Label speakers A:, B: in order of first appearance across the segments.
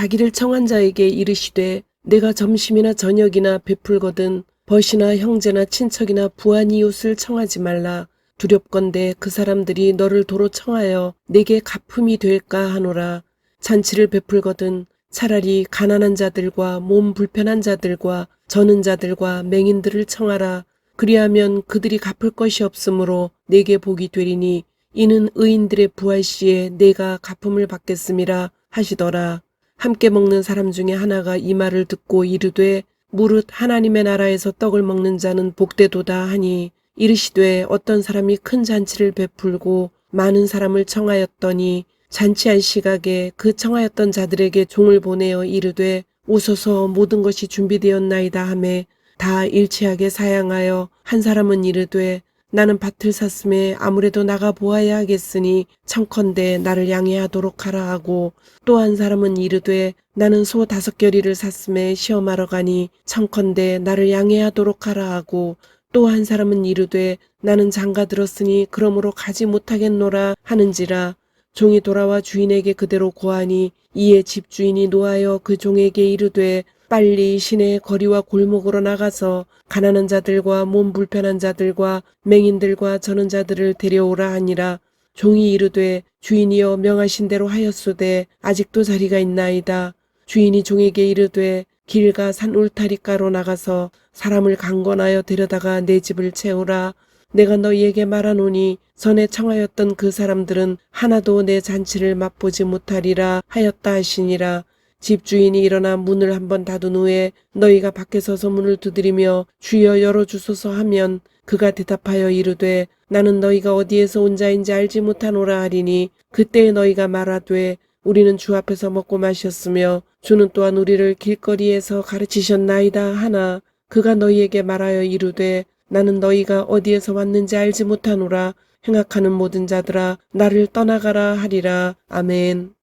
A: 자기를 청한 자에게 이르시되 내가 점심이나 저녁이나 베풀거든 벗이나 형제나 친척이나 부한 이웃을 청하지 말라. 두렵건대 그 사람들이 너를 도로 청하여 내게 갚음이 될까 하노라. 잔치를 베풀거든 차라리 가난한 자들과 몸 불편한 자들과 저는 자들과 맹인들을 청하라. 그리하면 그들이 갚을 것이 없으므로 내게 복이 되리니 이는 의인들의 부활 시에 내가 갚음을 받겠음이라 하시더라. 함께 먹는 사람 중에 하나가 이 말을 듣고 이르되 무릇 하나님의 나라에서 떡을 먹는 자는 복되도다 하니 이르시되 어떤 사람이 큰 잔치를 베풀고 많은 사람을 청하였더니 잔치할 시각에 그 청하였던 자들에게 종을 보내어 이르되 오소서 모든 것이 준비되었나이다 하매 다 일치하게 사양하여 한 사람은 이르되 나는 밭을 샀음에 아무래도 나가 보아야 하겠으니 청컨대 나를 양해하도록 하라 하고 또 한 사람은 이르되 나는 소 5겨리를 샀음에 시험하러 가니 청컨대 나를 양해하도록 하라 하고 또 한 사람은 이르되 나는 장가 들었으니 그러므로 가지 못하겠노라 하는지라. 종이 돌아와 주인에게 그대로 고하니 이에 집주인이 노하여 그 종에게 이르되 빨리 시내의 거리와 골목으로 나가서 가난한 자들과 몸 불편한 자들과 맹인들과 저는 자들을 데려오라 하니라. 종이 이르되 주인이여 명하신 대로 하였소되 아직도 자리가 있나이다. 주인이 종에게 이르되 길가 산 울타리가로 나가서 사람을 강권하여 데려다가 내 집을 채우라. 내가 너희에게 말하노니 전에 청하였던 그 사람들은 하나도 내 잔치를 맛보지 못하리라 하였다 하시니라. 집주인이 일어나 문을 한번 닫은 후에 너희가 밖에 서서 문을 두드리며 주여 열어주소서 하면 그가 대답하여 이르되 나는 너희가 어디에서 온 자인지 알지 못하노라 하리니 그때에 너희가 말하되 우리는 주 앞에서 먹고 마셨으며 주는 또한 우리를 길거리에서 가르치셨나이다 하나 그가 너희에게 말하여 이르되 나는 너희가 어디에서 왔는지 알지 못하노라. 행악하는 모든 자들아 나를 떠나가라 하리라. 아멘.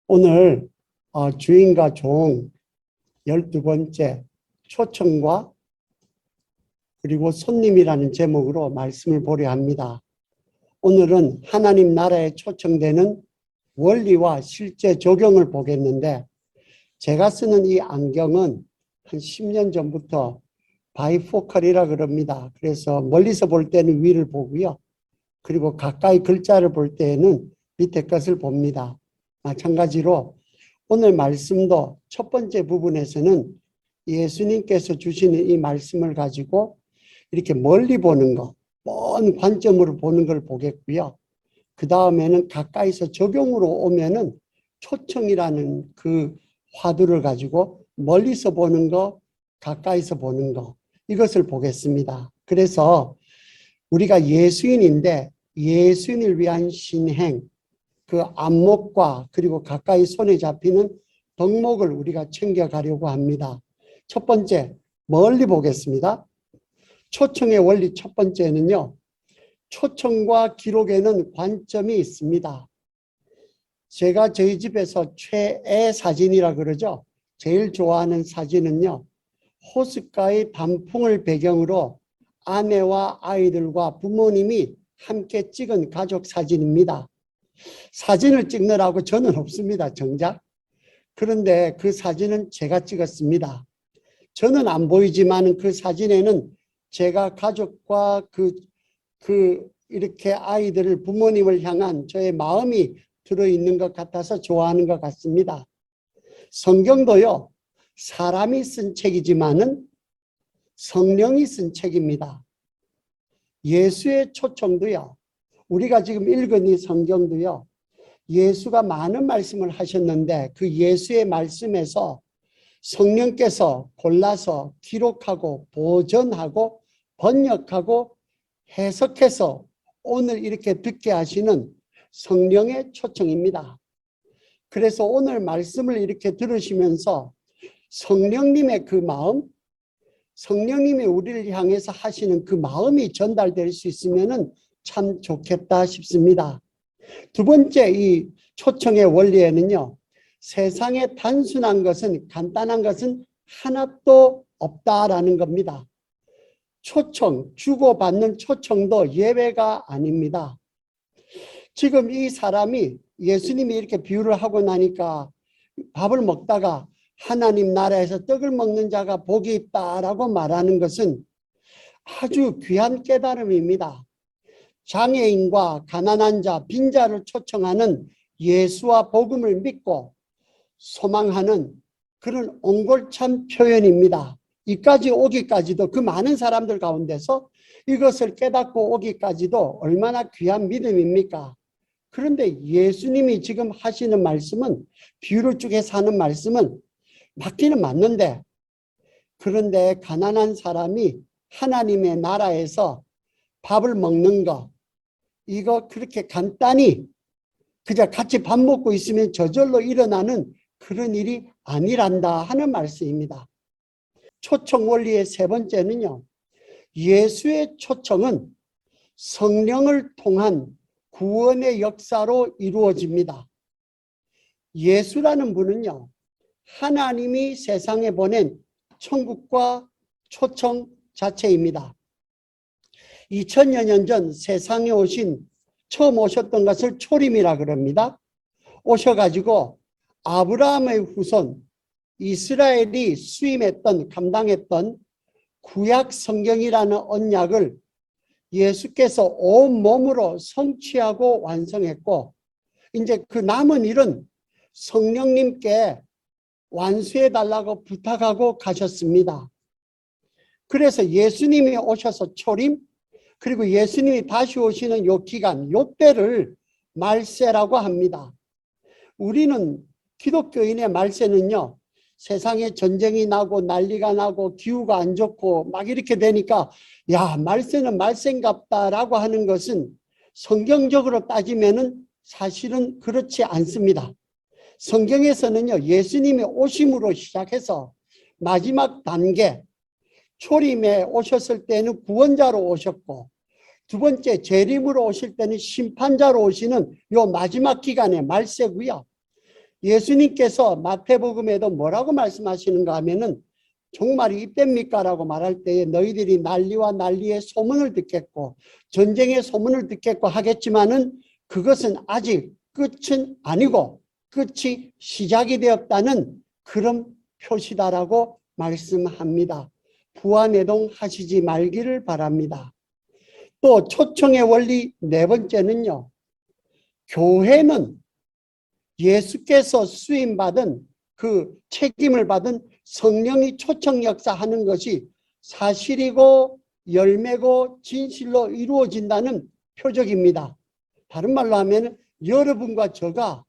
B: 오늘 주인과 종 12번째 초청과 그리고 손님이라는 제목으로 말씀을 보려 합니다. 오늘은 하나님 나라에 초청되는 원리와 실제 적용을 보겠는데 제가 쓰는 이 안경은 한 10년 전부터 바이포컬이라 그럽니다. 그래서 멀리서 볼 때는 위를 보고요. 그리고 가까이 글자를 볼 때에는 밑에 것을 봅니다. 마찬가지로 오늘 말씀도 첫 번째 부분에서는 예수님께서 주시는 이 말씀을 가지고 이렇게 멀리 보는 거, 먼 관점으로 보는 걸 보겠고요. 그 다음에는 가까이서 적용으로 오면은 초청이라는 그 화두를 가지고 멀리서 보는 거, 가까이서 보는 거, 이것을 보겠습니다. 그래서 우리가 예수인인데 예수인을 위한 신행, 그 안목과 그리고 가까이 손에 잡히는 덕목을 우리가 챙겨가려고 합니다. 첫 번째, 멀리 보겠습니다. 초청의 원리 첫 번째는요. 초청과 기록에는 관점이 있습니다. 제가 저희 집에서 최애 사진이라 그러죠. 제일 좋아하는 사진은요. 호숫가의 단풍을 배경으로 아내와 아이들과 부모님이 함께 찍은 가족 사진입니다. 사진을 찍느라고 저는 없습니다. 정작. 그런데 그 사진은 제가 찍었습니다. 저는 안 보이지만 그 사진에는 제가 가족과 이렇게 아이들을 부모님을 향한 저의 마음이 들어있는 것 같아서 좋아하는 것 같습니다. 성경도요. 사람이 쓴 책이지만은 성령이 쓴 책입니다. 예수의 초청도요. 우리가 지금 읽은 이 성경도요. 예수가 많은 말씀을 하셨는데 그 예수의 말씀에서 성령께서 골라서 기록하고 보존하고 번역하고 해석해서 오늘 이렇게 듣게 하시는 성령의 초청입니다. 그래서 오늘 말씀을 이렇게 들으시면서 성령님의 그 마음, 성령님이 우리를 향해서 하시는 그 마음이 전달될 수 있으면 참 좋겠다 싶습니다. 두 번째 이 초청의 원리에는요. 세상에 단순한 것은 간단한 것은 하나도 없다라는 겁니다. 초청, 주고받는 초청도 예외가 아닙니다. 지금 이 사람이 예수님이 이렇게 비유를 하고 나니까 밥을 먹다가 하나님 나라에서 떡을 먹는 자가 복이 있다라고 말하는 것은 아주 귀한 깨달음입니다. 장애인과 가난한 자, 빈자를 초청하는 예수와 복음을 믿고 소망하는 그런 옹골찬 표현입니다. 이까지 오기까지도 그 많은 사람들 가운데서 이것을 깨닫고 오기까지도 얼마나 귀한 믿음입니까? 그런데 예수님이 지금 하시는 말씀은, 비유를 쪽에서 하는 말씀은 맞기는 맞는데, 그런데 가난한 사람이 하나님의 나라에서 밥을 먹는 거, 이거 그렇게 간단히 그저 같이 밥 먹고 있으면 저절로 일어나는 그런 일이 아니란다 하는 말씀입니다. 초청 원리의 세 번째는요, 예수의 초청은 성령을 통한 구원의 역사로 이루어집니다. 예수라는 분은요, 하나님이 세상에 보낸 천국과 초청 자체입니다. 2000여 년 전 세상에 처음 오셨던 것을 초림이라 그럽니다. 오셔가지고 아브라함의 후손 이스라엘이 감당했던 구약 성경이라는 언약을 예수께서 온 몸으로 성취하고 완성했고, 이제 그 남은 일은 성령님께 완수해달라고 부탁하고 가셨습니다. 그래서 예수님이 오셔서 초림, 그리고 예수님이 다시 오시는 요 기간, 요 때를 말세라고 합니다. 우리는 기독교인의 말세는요, 세상에 전쟁이 나고 난리가 나고 기후가 안 좋고 막 이렇게 되니까 야, 말세는 말세인갑다라고 하는 것은 성경적으로 따지면은 사실은 그렇지 않습니다. 성경에서는요, 예수님이 오심으로 시작해서 마지막 단계, 초림에 오셨을 때는 구원자로 오셨고, 두 번째 재림으로 오실 때는 심판자로 오시는 요 마지막 기간에 말세고요. 예수님께서 마태복음에도 뭐라고 말씀하시는가 하면은 종말이 이때입니까? 라고 말할 때에 너희들이 난리와 난리의 소문을 듣겠고 전쟁의 소문을 듣겠고 하겠지만은 그것은 아직 끝은 아니고 끝이 시작이 되었다는 그런 표시다라고 말씀합니다. 부안해동 하시지 말기를 바랍니다. 또 초청의 원리 네 번째는요, 교회는 예수께서 수임받은 그 책임을 받은 성령이 초청 역사하는 것이 사실이고 열매고 진실로 이루어진다는 표적입니다. 다른 말로 하면 여러분과 저가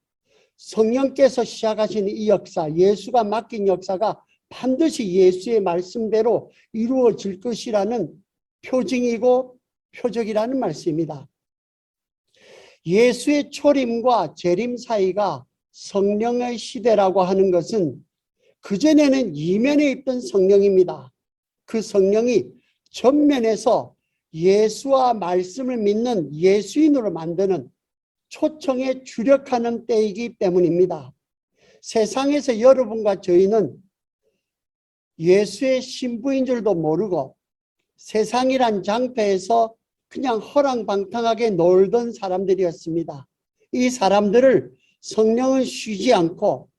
B: 성령께서 시작하신 이 역사, 예수가 맡긴 역사가 반드시 예수의 말씀대로 이루어질 것이라는 표징이고 표적이라는 말씀입니다. 예수의 초림과 재림 사이가 성령의 시대라고 하는 것은 그전에는 이면에 있던 성령입니다. 그 성령이 전면에서 예수와 말씀을 믿는 예수인으로 만드는 초청에 주력하는 때이기 때문입니다. 세상에서 여러분과 저희는 예수의 신부인 줄도 모르고 세상이란 장터에서 그냥 허랑방탕하게 놀던 사람들이었습니다. 이 사람들을 성령은 쉬지 않고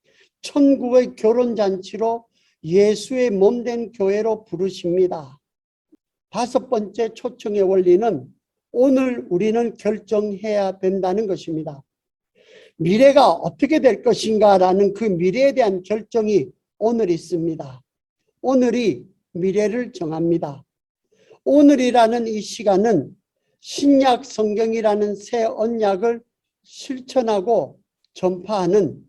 B: 천국의 결혼잔치로 예수의 몸된 교회로 부르십니다. 다섯 번째 초청의 원리는 오늘 우리는 결정해야 된다는 것입니다. 미래가 어떻게 될 것인가 라는 그 미래에 대한 결정이 오늘 있습니다. 오늘이 미래를 정합니다. 오늘이라는 이 시간은 신약 성경이라는 새 언약을 실천하고 전파하는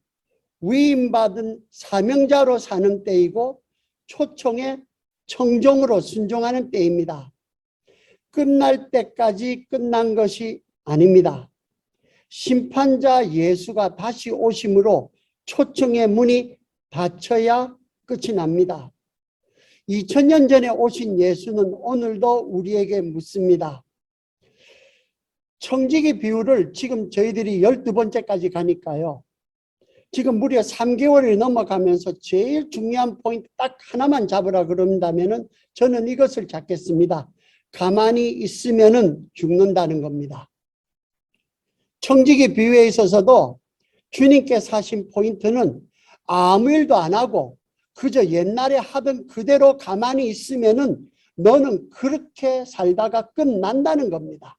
B: 위임받은 사명자로 사는 때이고 초청의 청종으로 순종하는 때입니다. 끝날 때까지 끝난 것이 아닙니다. 심판자 예수가 다시 오심으로 초청의 문이 닫혀야 끝이 납니다. 2000년 전에 오신 예수는 오늘도 우리에게 묻습니다. 청지기 비유를 지금 저희들이 12번째까지 가니까요. 지금 무려 3개월이 넘어가면서 제일 중요한 포인트 딱 하나만 잡으라 그런다면은 저는 이것을 잡겠습니다. 가만히 있으면은 죽는다는 겁니다. 청지기 비유에 있어서도 주님께서 하신 포인트는 아무 일도 안 하고 그저 옛날에 하던 그대로 가만히 있으면은 너는 그렇게 살다가 끝난다는 겁니다.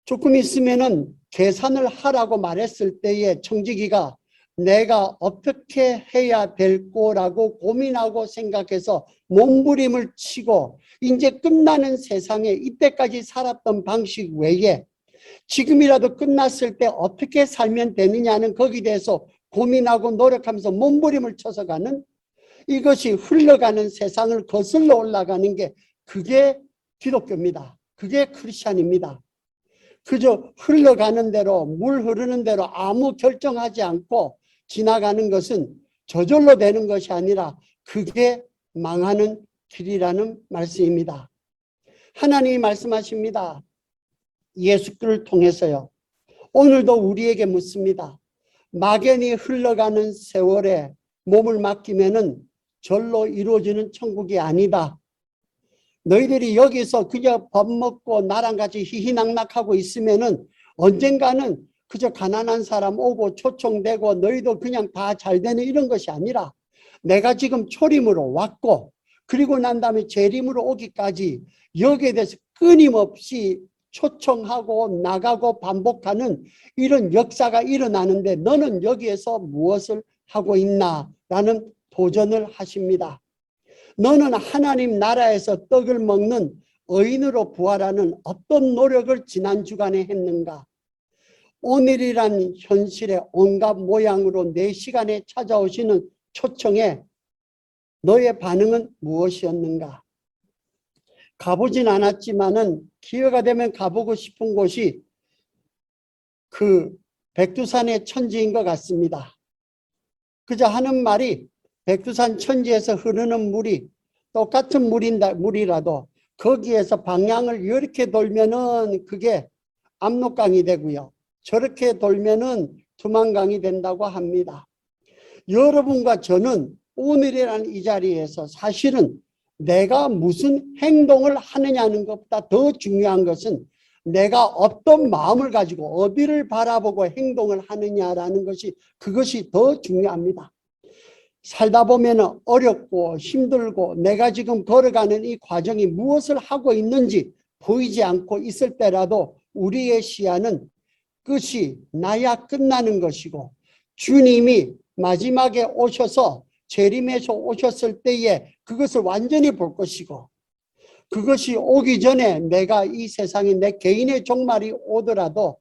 B: 조금 있으면은 계산을 하라고 말했을 때에 청지기가 내가 어떻게 해야 될 거라고 고민하고 생각해서 몸부림을 치고 이제 끝나는 세상에 이때까지 살았던 방식 외에 지금이라도 끝났을 때 어떻게 살면 되느냐는 거기에 대해서 고민하고 노력하면서 몸부림을 쳐서 가는, 이것이 흘러가는 세상을 거슬러 올라가는 게 그게 기독교입니다. 그게 크리스찬입니다. 그저 흘러가는 대로, 물 흐르는 대로 아무 결정하지 않고 지나가는 것은 저절로 되는 것이 아니라 그게 망하는 길이라는 말씀입니다. 하나님이 말씀하십니다. 예수를 통해서요. 오늘도 우리에게 묻습니다. 막연히 흘러가는 세월에 몸을 맡기면은 절로 이루어지는 천국이 아니다. 너희들이 여기서 그저 밥 먹고 나랑 같이 희희낙낙하고 있으면은 언젠가는 그저 가난한 사람 오고 초청되고 너희도 그냥 다 잘 되는 이런 것이 아니라 내가 지금 초림으로 왔고 그리고 난 다음에 재림으로 오기까지 여기에 대해서 끊임없이 초청하고 나가고 반복하는 이런 역사가 일어나는데 너는 여기에서 무엇을 하고 있나? 라는 도전을 하십니다. 너는 하나님 나라에서 떡을 먹는 의인으로 부활하는 어떤 노력을 지난 주간에 했는가? 오늘이란 현실의 온갖 모양으로 내 시간에 찾아오시는 초청에 너의 반응은 무엇이었는가? 가보진 않았지만은 기회가 되면 가보고 싶은 곳이 그 백두산의 천지인 것 같습니다. 그저 하는 말이 백두산 천지에서 흐르는 물이 똑같은 물이라도 거기에서 방향을 이렇게 돌면은 그게 압록강이 되고요. 저렇게 돌면은 두만강이 된다고 합니다. 여러분과 저는 오늘이라는 이 자리에서 사실은 내가 무슨 행동을 하느냐는 것보다 더 중요한 것은 내가 어떤 마음을 가지고 어디를 바라보고 행동을 하느냐라는 것이, 그것이 더 중요합니다. 살다 보면 어렵고 힘들고 내가 지금 걸어가는 이 과정이 무엇을 하고 있는지 보이지 않고 있을 때라도 우리의 시야는 끝이 나야 끝나는 것이고 주님이 마지막에 오셔서 재림에서 오셨을 때에 그것을 완전히 볼 것이고, 그것이 오기 전에 내가 이 세상에 내 개인의 종말이 오더라도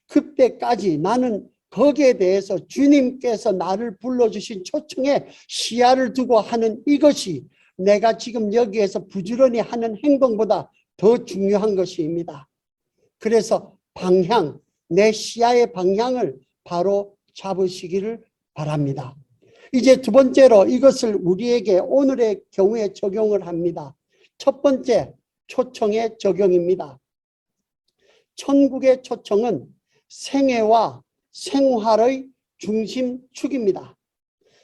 B: 그때까지 나는 거기에 대해서 주님께서 나를 불러주신 초청에 시야를 두고 하는 이것이 내가 지금 여기에서 부지런히 하는 행동보다 더 중요한 것입니다. 그래서 방향, 내 시야의 방향을 바로 잡으시기를 바랍니다. 이제 두 번째로 이것을 우리에게 오늘의 경우에 적용을 합니다. 첫 번째, 초청의 적용입니다. 천국의 초청은 생애와 생활의 중심축입니다.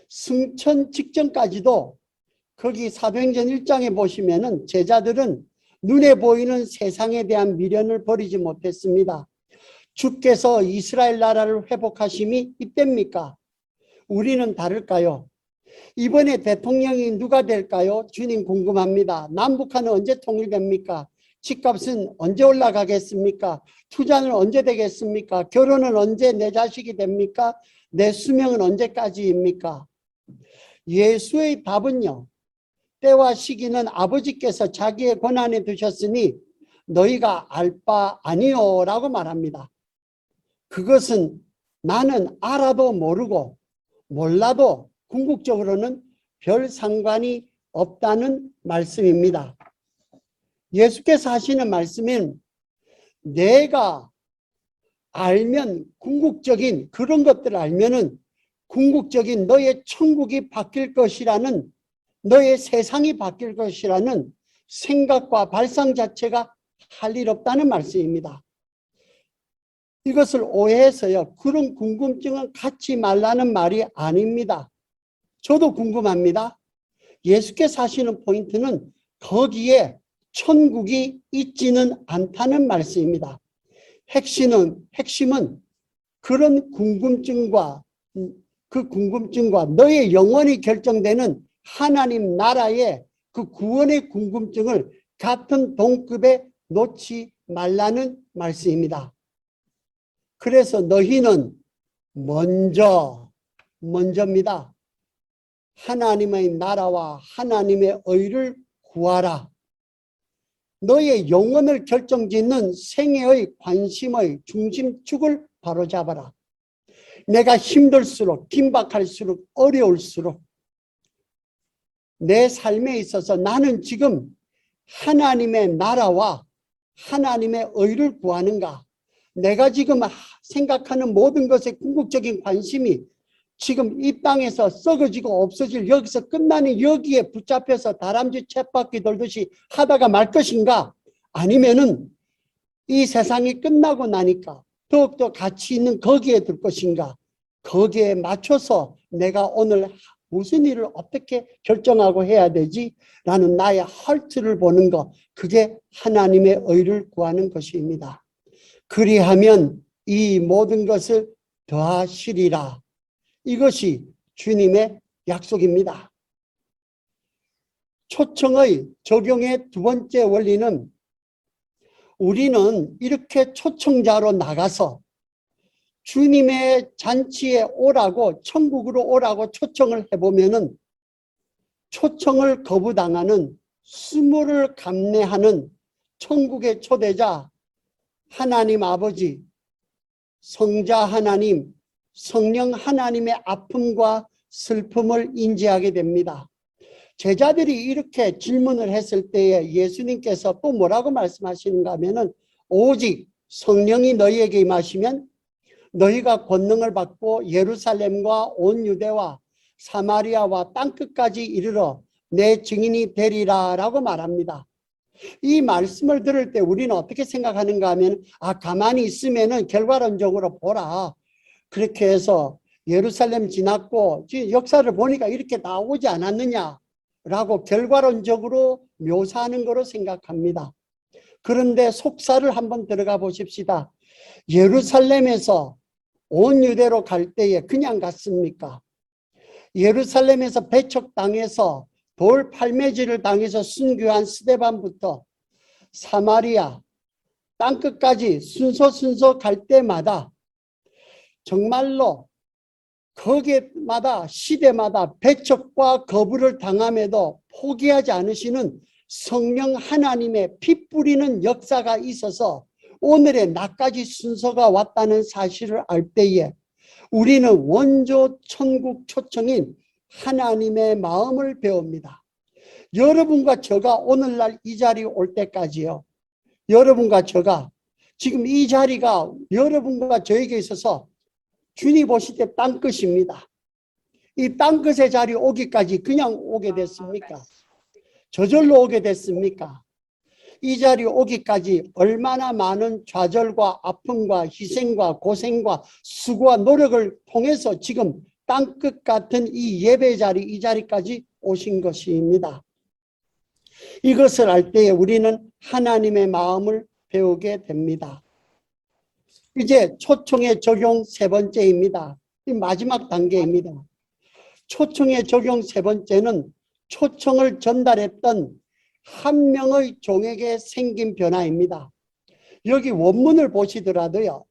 B: 승천 직전까지도 거기 사도행전 1장에 보시면은 제자들은 눈에 보이는 세상에 대한 미련을 버리지 못했습니다. 주께서 이스라엘 나라를 회복하심이 이때입니까? 우리는 다를까요? 이번에 대통령이 누가 될까요? 주님 궁금합니다. 남북한은 언제 통일됩니까? 집값은 언제 올라가겠습니까? 투자는 언제 되겠습니까? 결혼은 언제 내 자식이 됩니까? 내 수명은 언제까지입니까? 예수의 답은요, 때와 시기는 아버지께서 자기의 권한에 두셨으니 너희가 알 바 아니요 라고 말합니다. 그것은 나는 알아도 모르고 몰라도 궁극적으로는 별 상관이 없다는 말씀입니다. 예수께서 하시는 말씀은 내가 알면, 궁극적인 그런 것들을 알면은 궁극적인 너의 천국이 바뀔 것이라는, 너의 세상이 바뀔 것이라는 생각과 발상 자체가 할 일 없다는 말씀입니다. 이것을 오해해서요, 그런 궁금증은 갖지 말라는 말이 아닙니다. 저도 궁금합니다. 예수께서 하시는 포인트는 거기에 천국이 있지는 않다는 말씀입니다. 핵심은 그런 궁금증과 그 궁금증과 너의 영원히 결정되는 하나님 나라의 그 구원의 궁금증을 같은 동급에 놓지 말라는 말씀입니다. 그래서 너희는 먼저입니다. 하나님의 나라와 하나님의 의를 구하라. 너의 영혼을 결정짓는 생애의 관심의 중심축을 바로잡아라. 내가 힘들수록, 긴박할수록, 어려울수록 내 삶에 있어서 나는 지금 하나님의 나라와 하나님의 의를 구하는가? 내가 지금 생각하는 모든 것에 궁극적인 관심이 지금 이 땅에서 썩어지고 없어질 여기서 끝나는 여기에 붙잡혀서 다람쥐 쳇바퀴 돌듯이 하다가 말 것인가? 아니면은 이 세상이 끝나고 나니까 더욱더 가치 있는 거기에 둘 것인가? 거기에 맞춰서 내가 오늘 무슨 일을 어떻게 결정하고 해야 되지? 라는 나의 헐트를 보는 것, 그게 하나님의 의를 구하는 것입니다. 그리하면 이 모든 것을 더하시리라. 이것이 주님의 약속입니다. 초청의 적용의 두 번째 원리는 우리는 이렇게 초청자로 나가서 주님의 잔치에 오라고, 천국으로 오라고 초청을 해보면은 초청을 거부당하는 수모를 감내하는 천국의 초대자 하나님 아버지, 성자 하나님, 성령 하나님의 아픔과 슬픔을 인지하게 됩니다. 제자들이 이렇게 질문을 했을 때에 예수님께서 또 뭐라고 말씀하시는가 하면은 오직 성령이 너희에게 임하시면 너희가 권능을 받고 예루살렘과 온 유대와 사마리아와 땅끝까지 이르러 내 증인이 되리라 라고 말합니다. 이 말씀을 들을 때 우리는 어떻게 생각하는가 하면 가만히 있으면은 결과론적으로 보라. 그렇게 해서 예루살렘 지났고 역사를 보니까 이렇게 나오지 않았느냐라고 결과론적으로 묘사하는 거로 생각합니다. 그런데 속사를 한번 들어가 보십시다. 예루살렘에서 온 유대로 갈 때에 그냥 갔습니까? 예루살렘에서 배척당해서 돌 팔매질을 당해서 순교한 스데반부터 사마리아 땅끝까지 순서 갈 때마다 정말로 거기마다 시대마다 배척과 거부를 당함에도 포기하지 않으시는 성령 하나님의 피 뿌리는 역사가 있어서 오늘의 나까지 순서가 왔다는 사실을 알 때에 우리는 원조 천국 초청인 하나님의 마음을 배웁니다. 여러분과 제가 오늘날 이 자리에 올 때까지요. 여러분과 제가 지금 이 자리가 여러분과 저에게 있어서 주님 보실 때 땅끝입니다. 이 땅끝의 자리에 오기까지 그냥 오게 됐습니까? 저절로 오게 됐습니까? 이 자리에 오기까지 얼마나 많은 좌절과 아픔과 희생과 고생과 수고와 노력을 통해서 지금 땅끝 같은 이 예배 자리, 이 자리까지 오신 것입니다. 이것을 알 때에 우리는 하나님의 마음을 배우게 됩니다. 이제 초청의 적용 세 번째입니다. 이 마지막 단계입니다. 초청의 적용 세 번째는 초청을 전달했던 한 명의 종에게 생긴 변화입니다. 여기 원문을 보시더라도요.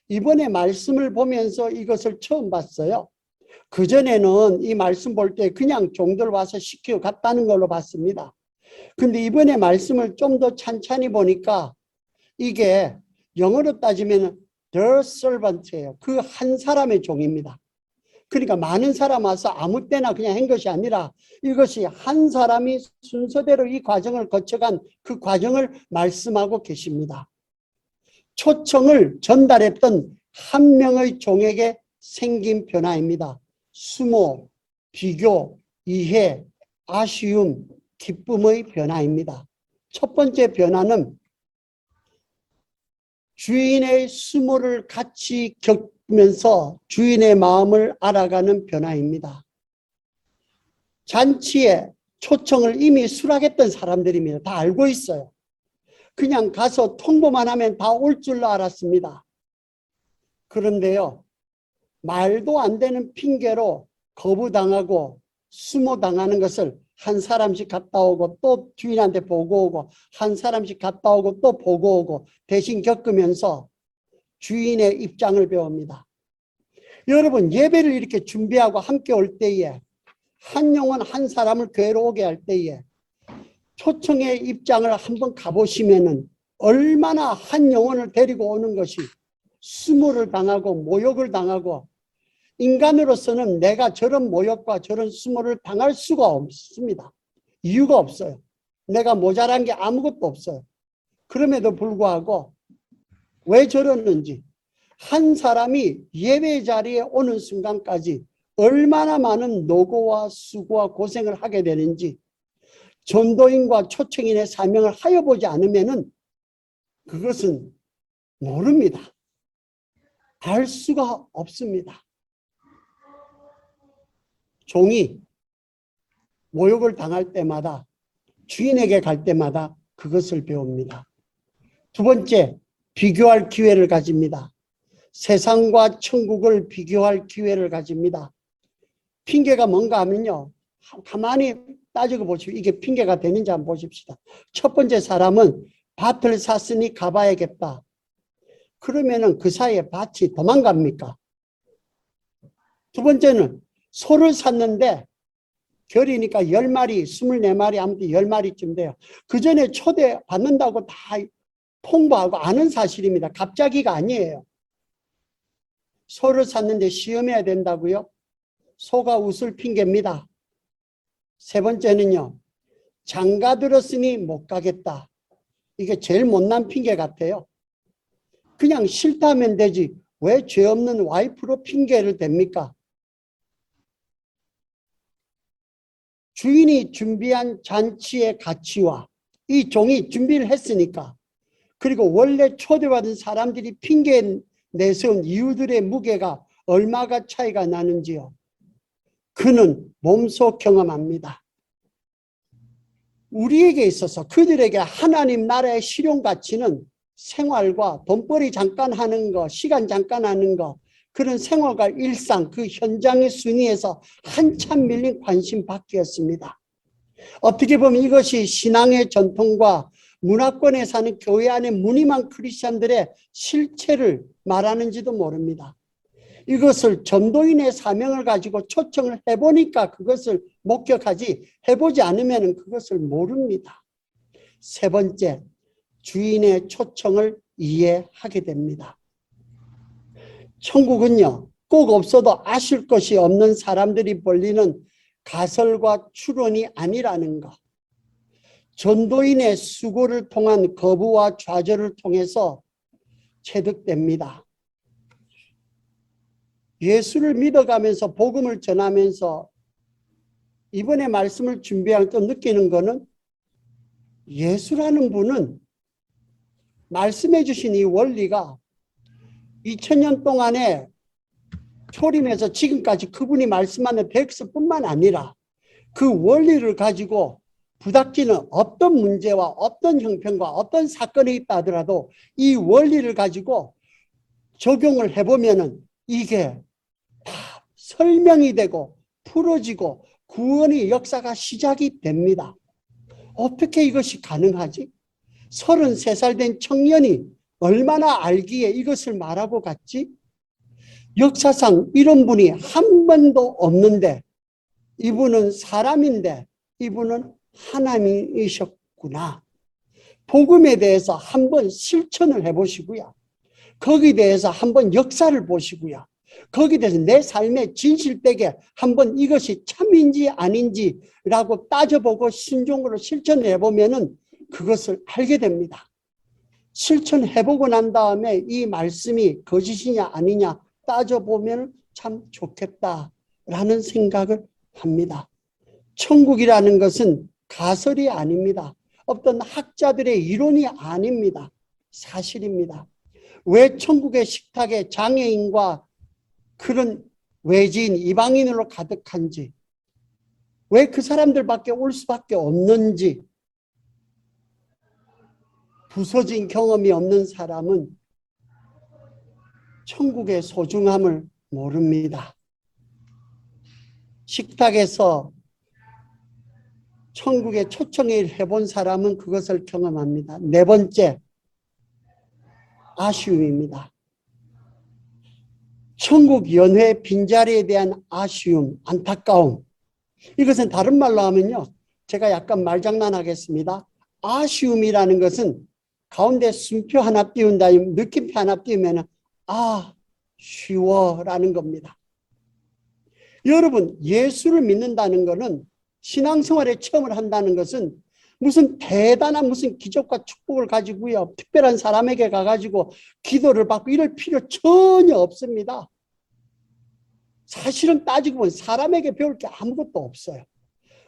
B: 이번에 말씀을 보면서 이것을 처음 봤어요. 그전에는 이 말씀 볼 때 그냥 종들 와서 시키고 갔다는 걸로 봤습니다. 근데 이번에 말씀을 좀 더 찬찬히 보니까 이게 영어로 따지면 the servant예요. 그 한 사람의 종입니다. 그러니까 많은 사람 와서 아무 때나 그냥 한 것이 아니라 이것이 한 사람이 순서대로 이 과정을 거쳐간 그 과정을 말씀하고 계십니다. 초청을 전달했던 한 명의 종에게 생긴 변화입니다. 수모, 비교, 이해, 아쉬움, 기쁨의 변화입니다. 첫 번째 변화는 주인의 수모를 같이 겪으면서 주인의 마음을 알아가는 변화입니다. 잔치에 초청을 이미 수락했던 사람들입니다. 다 알고 있어요. 그냥 가서 통보만 하면 다 올 줄로 알았습니다. 그런데요, 말도 안 되는 핑계로 거부당하고 수모당하는 것을 한 사람씩 갔다 오고 또 주인한테 보고 오고 한 사람씩 갔다 오고 또 보고 오고 대신 겪으면서 주인의 입장을 배웁니다. 여러분, 예배를 이렇게 준비하고 함께 올 때에 한 영혼 한 사람을 교회로 오게 할 때에 초청의 입장을 한번 가보시면은 얼마나 한 영혼을 데리고 오는 것이 수모를 당하고 모욕을 당하고, 인간으로서는 내가 저런 모욕과 저런 수모를 당할 수가 없습니다. 이유가 없어요. 내가 모자란 게 아무것도 없어요. 그럼에도 불구하고 왜 저러는지, 한 사람이 예배 자리에 오는 순간까지 얼마나 많은 노고와 수고와 고생을 하게 되는지 전도인과 초청인의 사명을 하여보지 않으면은 그것은 모릅니다. 알 수가 없습니다. 종이 모욕을 당할 때마다, 주인에게 갈 때마다 그것을 배웁니다. 두 번째, 비교할 기회를 가집니다. 세상과 천국을 비교할 기회를 가집니다. 핑계가 뭔가 하면요, 가만히 따지고 보시고 이게 핑계가 되는지 한번 보십시다. 첫 번째 사람은 밭을 샀으니 가봐야겠다. 그러면은 그 사이에 밭이 도망갑니까? 두 번째는 소를 샀는데 결이니까 10마리, 24마리, 아무튼 10마리쯤 돼요. 그 전에 초대받는다고 다 통보하고 아는 사실입니다. 갑자기가 아니에요. 소를 샀는데 시험해야 된다고요? 소가 웃을 핑계입니다. 세 번째는요, 장가 들었으니 못 가겠다. 이게 제일 못난 핑계 같아요. 그냥 싫다면 되지 왜 죄 없는 와이프로 핑계를 댑니까? 주인이 준비한 잔치의 가치와 이 종이 준비를 했으니까, 그리고 원래 초대받은 사람들이 핑계 내세운 이유들의 무게가 얼마가 차이가 나는지요. 그는 몸소 경험합니다. 우리에게 있어서 그들에게 하나님 나라의 실용 가치는 생활과 돈벌이 잠깐 하는 거, 시간 잠깐 하는 거, 그런 생활과 일상, 그 현장의 순위에서 한참 밀린 관심 밖이었습니다. 어떻게 보면 이것이 신앙의 전통과 문화권에 사는 교회 안의 무늬만 크리스찬들의 실체를 말하는지도 모릅니다. 이것을 전도인의 사명을 가지고 초청을 해보니까 그것을 목격하지, 해보지 않으면 그것을 모릅니다. 세 번째, 주인의 초청을 이해하게 됩니다. 천국은요, 꼭 없어도 아실 것이 없는 사람들이 벌리는 가설과 추론이 아니라는 것. 전도인의 수고를 통한 거부와 좌절을 통해서 체득됩니다. 예수를 믿어가면서 복음을 전하면서 이번에 말씀을 준비할 때 느끼는 거는, 예수라는 분은 말씀해 주신 이 원리가 2000년 동안에 초림에서 지금까지 그분이 말씀하는 백서뿐만 아니라 그 원리를 가지고 부닥치는 어떤 문제와 어떤 형편과 어떤 사건이 있다 하더라도 이 원리를 가지고 적용을 해보면은 이게 다 설명이 되고 풀어지고 구원의 역사가 시작이 됩니다. 어떻게 이것이 가능하지? 33살 된 청년이 얼마나 알기에 이것을 말하고 갔지? 역사상 이런 분이 한 번도 없는데 이분은 사람인데 이분은 하나님이셨구나. 복음에 대해서 한번 실천을 해보시고요. 거기에 대해서 한번 역사를 보시고요. 거기에 대해서 내 삶의 진실되게 한번 이것이 참인지 아닌지라고 따져보고 신중으로 실천해보면은 그것을 알게 됩니다. 실천해보고 난 다음에 이 말씀이 거짓이냐 아니냐 따져보면 참 좋겠다라는 생각을 합니다. 천국이라는 것은 가설이 아닙니다. 어떤 학자들의 이론이 아닙니다. 사실입니다. 왜 천국의 식탁에 장애인과 그런 외지인, 이방인으로 가득한지, 왜 그 사람들밖에 올 수밖에 없는지, 부서진 경험이 없는 사람은 천국의 소중함을 모릅니다. 식탁에서 천국의 초청일 해본 사람은 그것을 경험합니다. 네 번째, 아쉬움입니다. 천국 연회 빈자리에 대한 아쉬움, 안타까움. 이것은 다른 말로 하면요. 제가 약간 말장난하겠습니다. 아쉬움이라는 것은 가운데 숨표 하나 띄운다, 느낌표 하나 띄우면 쉬워라는 겁니다. 여러분, 예수를 믿는다는 것은, 신앙생활에 체험을 한다는 것은 무슨 대단한 무슨 기적과 축복을 가지고요, 특별한 사람에게 가가지고 기도를 받고 이럴 필요 전혀 없습니다. 사실은 따지고 보면 사람에게 배울 게 아무것도 없어요.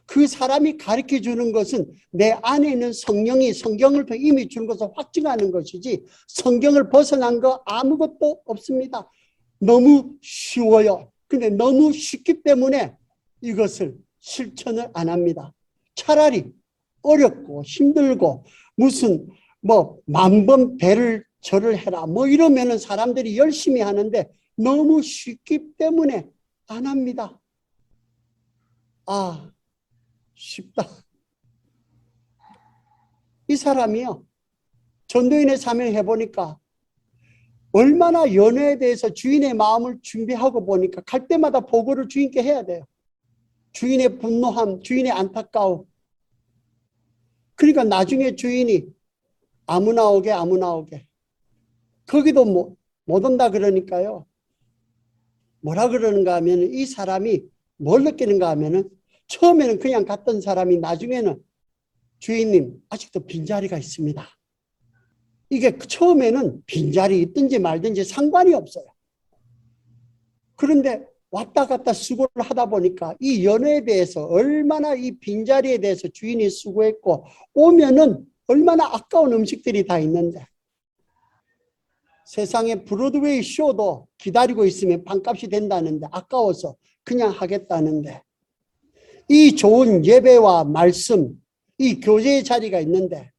B: 그 사람이 가르쳐 주는 것은 내 안에 있는 성령이 성경을 통해 이미 준 것을 확증하는 것이지, 성경을 벗어난 거 아무것도 없습니다. 너무 쉬워요. 근데 너무 쉽기 때문에 이것을 실천을 안 합니다. 차라리 어렵고 힘들고 무슨 만번 배를 절을 해라 이러면은 사람들이 열심히 하는데, 너무 쉽기 때문에 안 합니다. 쉽다. 이 사람이요, 전도인의 사명을 해보니까 얼마나 연애에 대해서 주인의 마음을 준비하고 보니까 갈 때마다 보고를 주인께 해야 돼요. 주인의 분노함, 주인의 안타까움. 그러니까 나중에 주인이 아무나 오게 거기도 못 온다 그러니까요. 뭐라 그러는가 하면, 이 사람이 뭘 느끼는가 하면은, 처음에는 그냥 갔던 사람이 나중에는 주인님 아직도 빈자리가 있습니다. 이게 처음에는 빈자리 있든지 말든지 상관이 없어요. 그런데 왔다 갔다 수고를 하다 보니까 이 연애에 대해서 얼마나, 이 빈자리에 대해서 주인이 수고했고, 오면은 얼마나 아까운 음식들이 다 있는데, 세상에 브로드웨이 쇼도 기다리고 있으면 반값이 된다는데 아까워서 그냥 하겠다는데, 이 좋은 예배와 말씀, 이 교제의 자리가 있는데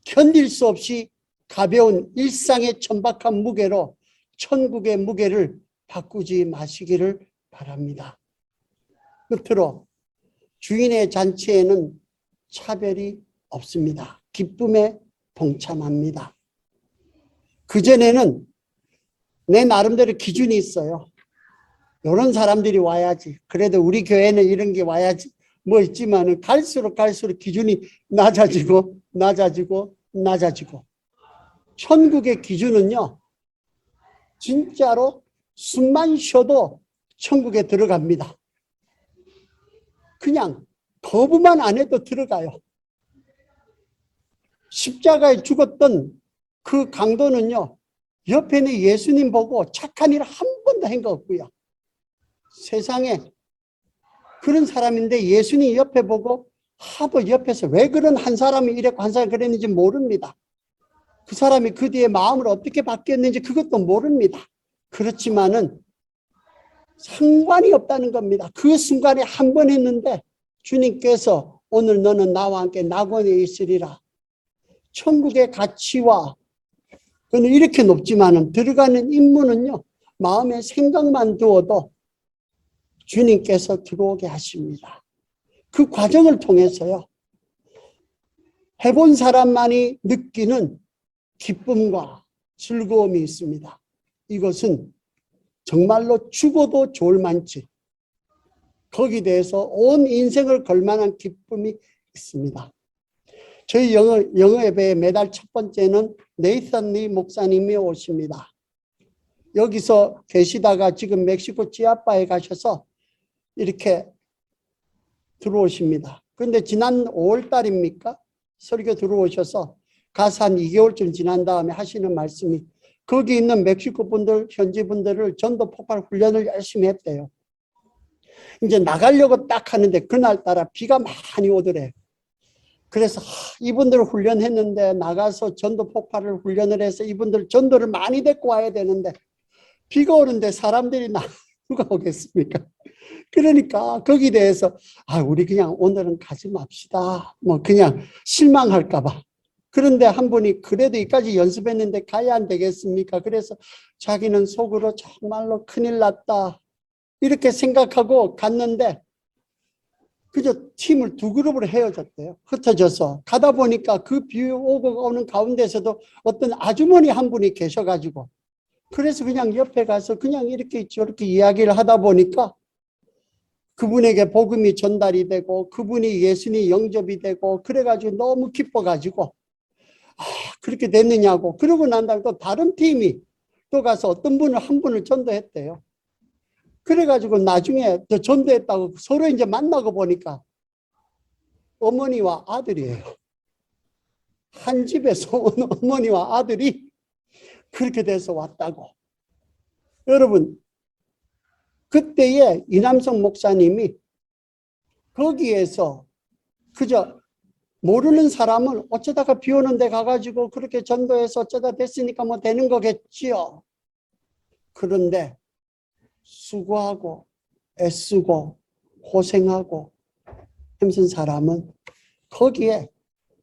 B: 견딜 수 없이 가벼운 일상의 천박한 무게로 천국의 무게를 바꾸지 마시기를 바랍니다. 끝으로, 주인의 잔치에는 차별이 없습니다. 기쁨에 동참합니다. 그전에는 내 나름대로 기준이 있어요. 이런 사람들이 와야지, 그래도 우리 교회는 이런 게 와야지 있지만은 갈수록 기준이 낮아지고 천국의 기준은요, 진짜로 숨만 쉬어도 천국에 들어갑니다. 그냥 거부만 안 해도 들어가요. 십자가에 죽었던 그 강도는요, 옆에 있는 예수님 보고 착한 일 한 번도 한 거 없고요. 세상에 그런 사람인데 예수님 옆에 보고 옆에서 왜 그런 한 사람이 이랬고 한 사람이 그랬는지 모릅니다. 그 사람이 그 뒤에 마음을 어떻게 바뀌었는지 그것도 모릅니다. 그렇지만은 상관이 없다는 겁니다. 그 순간에 한 번 했는데 주님께서 오늘 너는 나와 함께 낙원에 있으리라. 천국의 가치와, 그는 이렇게 높지만은 들어가는 인문은요, 마음의 생각만 두어도 주님께서 들어오게 하십니다. 그 과정을 통해서요, 해본 사람만이 느끼는 기쁨과 즐거움이 있습니다. 이것은 정말로 죽어도 좋을 만치, 거기에 대해서 온 인생을 걸 만한 기쁨이 있습니다. 저희 영어 예배의 매달 첫 번째는 네이선 리 목사님이 오십니다. 여기서 계시다가 지금 멕시코 치아파에 가셔서 이렇게 들어오십니다. 그런데 지난 5월 달입니까? 설교 들어오셔서 가서 한 2개월쯤 지난 다음에 하시는 말씀이, 거기 있는 멕시코 분들, 현지 분들을 전도 폭발 훈련을 열심히 했대요. 이제 나가려고 딱 하는데 그날따라 비가 많이 오더래요. 그래서 이분들 훈련했는데 나가서 전도 폭발을 훈련을 해서 이분들 전도를 많이 데리고 와야 되는데 비가 오는데 사람들이 누가 오겠습니까? 그러니까 거기에 대해서 우리 그냥 오늘은 가지 맙시다. 그냥 실망할까 봐. 그런데 한 분이 그래도 이까지 연습했는데 가야 안 되겠습니까? 그래서 자기는 속으로 정말로 큰일 났다 이렇게 생각하고 갔는데 그저 팀을 두 그룹으로 헤어졌대요. 흩어져서 가다 보니까 그 비 오고 오는 가운데서도 어떤 아주머니 한 분이 계셔가지고 그래서 그냥 옆에 가서 그냥 이렇게 저렇게 이야기를 하다 보니까 그분에게 복음이 전달이 되고 그분이 예수님 영접이 되고 그래가지고 너무 기뻐가지고 그렇게 됐느냐고. 그러고 난 다음에 또 다른 팀이 또 가서 어떤 분을 한 분을 전도했대요. 그래가지고 나중에 저 전도했다고 서로 이제 만나고 보니까 어머니와 아들이에요. 한 집에서 온 어머니와 아들이 그렇게 돼서 왔다고. 여러분, 그때에 이남성 목사님이 거기에서 그저 모르는 사람은 어쩌다가 비 오는 데 가가지고 그렇게 전도해서 어쩌다 됐으니까 뭐 되는 거겠지요. 그런데 수고하고 애쓰고 고생하고 힘쓴 사람은 거기에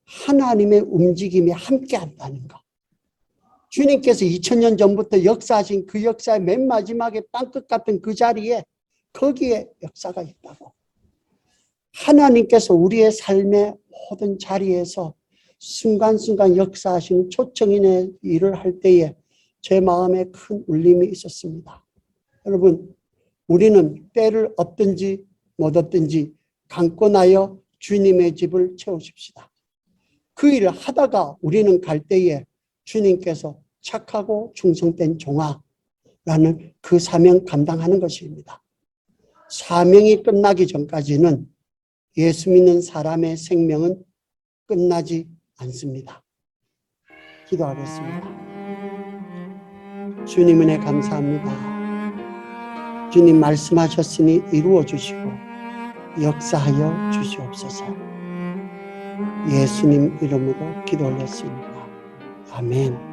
B: 하나님의 움직임이 함께 한다는 거. 주님께서 2000년 전부터 역사하신 그 역사의 맨 마지막에 땅끝 같은 그 자리에 거기에 역사가 있다고. 하나님께서 우리의 삶의 모든 자리에서 순간순간 역사하시는 초청인의 일을 할 때에 제 마음에 큰 울림이 있었습니다. 여러분, 우리는 때를 얻든지 못 얻든지 강권하여 주님의 집을 채우십시다. 그 일을 하다가 우리는 갈 때에 주님께서 착하고 충성된 종아라는 그 사명 감당하는 것입니다. 사명이 끝나기 전까지는 예수 믿는 사람의 생명은 끝나지 않습니다. 기도하겠습니다. 주님 은혜 감사합니다. 주님 말씀하셨으니 이루어 주시고 역사하여 주시옵소서. 예수님 이름으로 기도 올렸습니다. 아멘.